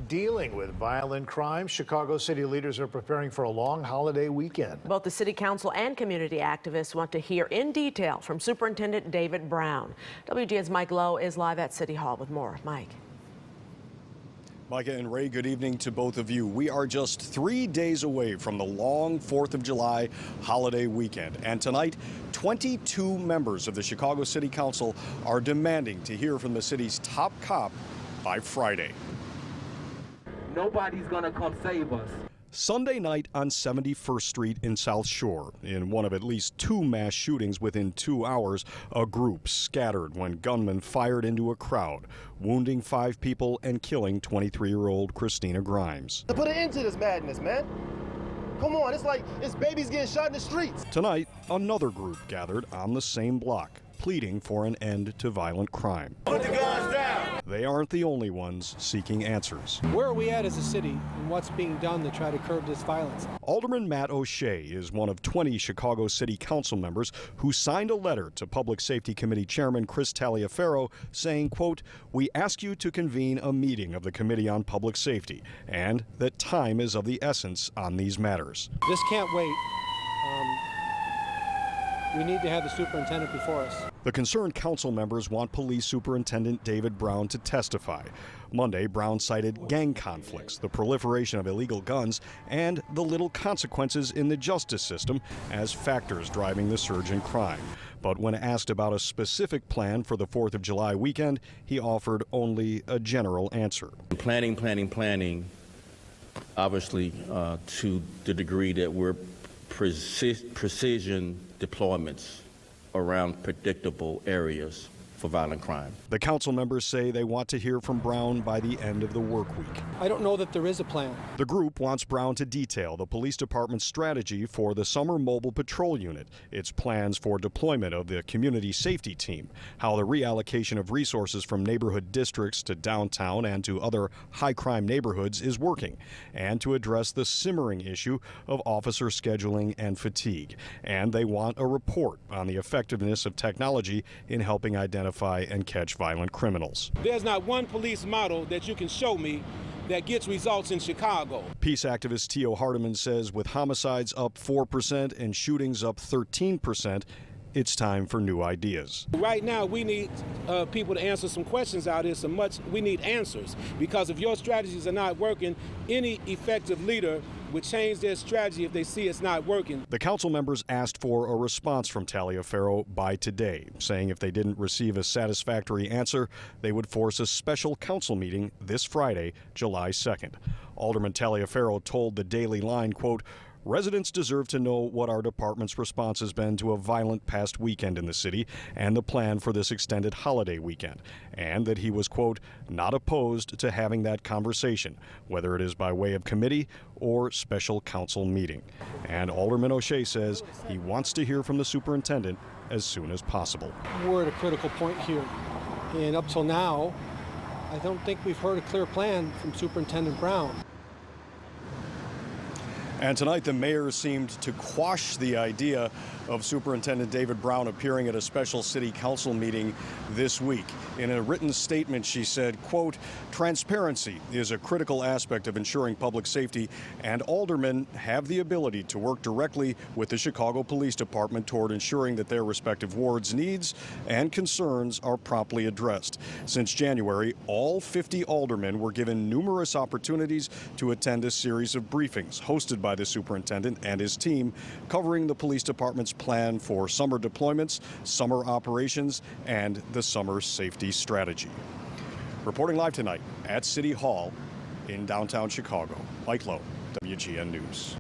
Dealing with violent crime, Chicago city leaders are preparing for a long holiday weekend. Both the city council and community activists want to hear in detail from Superintendent David Brown. WGN's Mike Lowe is live at City Hall with more. Mike. Micah and Ray, good evening to both of you. We are just 3 days away from the long 4th of July holiday weekend. And tonight, 22 members of the Chicago City Council are demanding to hear from the city's top cop by Friday. Nobody's gonna come save us. Sunday night on 71st Street in South Shore, in one of at least 2 mass shootings within 2 hours, a group scattered when gunmen fired into a crowd, wounding 5 people and killing 23-year-old Christina Grimes. To put an end to this madness, man. Come on, it's like it's babies getting shot in the streets. Tonight, another group gathered on the same block, pleading for an end to violent crime. Put the guns down. They aren't the only ones seeking answers. Where are we at as a city, and what's being done to try to curb this violence? Alderman Matt O'Shea is one of 20 Chicago City Council members who signed a letter to Public Safety Committee Chairman Chris Taliaferro saying, quote, "We ask you to convene a meeting of the Committee on Public Safety and that time is of the essence on these matters." This can't wait. We need to have the superintendent before us. The concerned council members want Police Superintendent David Brown to testify. Monday, Brown cited gang conflicts, the proliferation of illegal guns, and the little consequences in the justice system as factors driving the surge in crime. But when asked about a specific plan for the 4th of July weekend, he offered only a general answer. Planning, obviously, to the degree that we're precision deployments around predictable areas for violent crime. The council members say they want to hear from Brown by the end of the work week. I don't know that there is a plan. The group wants Brown to detail the police department's strategy for the Summer Mobile Patrol Unit, its plans for deployment of the community safety team, how the reallocation of resources from neighborhood districts to downtown and to other high-crime neighborhoods is working, and to address the simmering issue of officer scheduling and fatigue. And they want a report on the effectiveness of technology in helping identify and catch violent criminals. There's not one police model that you can show me that gets results in Chicago. Peace activist Tio Hardiman says with homicides up 4% and shootings up 13%, it's time for new ideas. Right now, we need people to answer some questions out here. We need answers, because if your strategies are not working, any effective leader would change their strategy if they see it's not working. The council members asked for a response from Taliaferro by today, saying if they didn't receive a satisfactory answer, they would force a special council meeting this Friday, July 2nd. Alderman Taliaferro told the Daily Line, quote, "Residents deserve to know what our department's response has been to a violent past weekend in the city and the plan for this extended holiday weekend, and that he was, quote, not opposed to having that conversation, whether it is by way of committee or special council meeting." And Alderman O'Shea says he wants to hear from the superintendent as soon as possible. We're at a critical point here, and up till now, I don't think we've heard a clear plan from Superintendent Brown. And tonight, the mayor seemed to quash the idea of Superintendent David Brown appearing at a special city council meeting this week. In a written statement, she said, quote, "Transparency is a critical aspect of ensuring public safety, and aldermen have the ability to work directly with the Chicago Police Department toward ensuring that their respective wards' needs and concerns are promptly addressed. Since January, all 50 aldermen were given numerous opportunities to attend a series of briefings hosted by the superintendent and his team, covering the police department's plan for summer deployments, summer operations, and the summer safety strategy." Reporting live tonight at City Hall in downtown Chicago, Mike Lowe, WGN News.